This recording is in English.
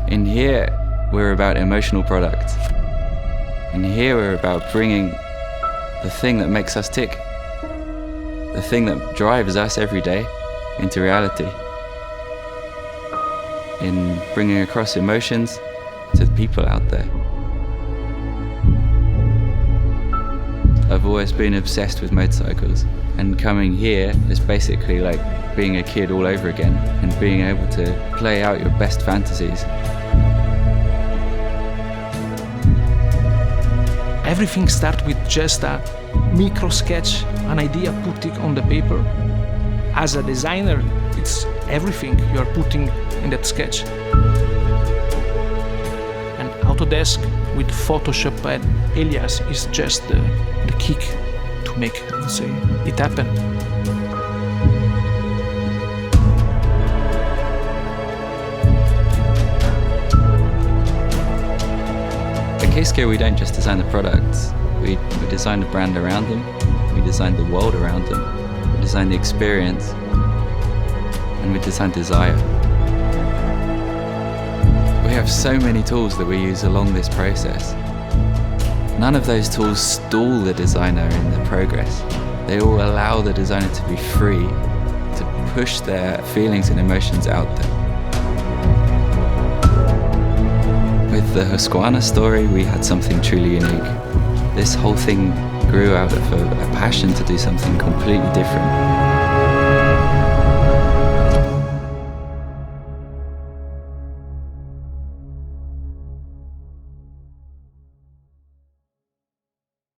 In here, we're about emotional product. And here we're about bringing the thing that makes us tick, the thing that drives us every day into reality. In bringing across emotions to the people out there. I've always been obsessed with motorcycles, and coming here is basically like being a kid all over again and being able to play out your best fantasies. Everything starts with just a micro sketch, an idea put it on the paper. As a designer, it's everything you are putting in that sketch. And Autodesk with Photoshop and Alias is just the kick to make it happen. At KISKA, we don't just design the products, we design the brand around them, we design the world around them, we design the experience, and we design desire. We have so many tools that we use along this process. None of those tools stall the designer in the progress. They all allow the designer to be free, to push their feelings and emotions out there. With the Husqvarna story, we had something truly unique. This whole thing grew out of a passion to do something completely different.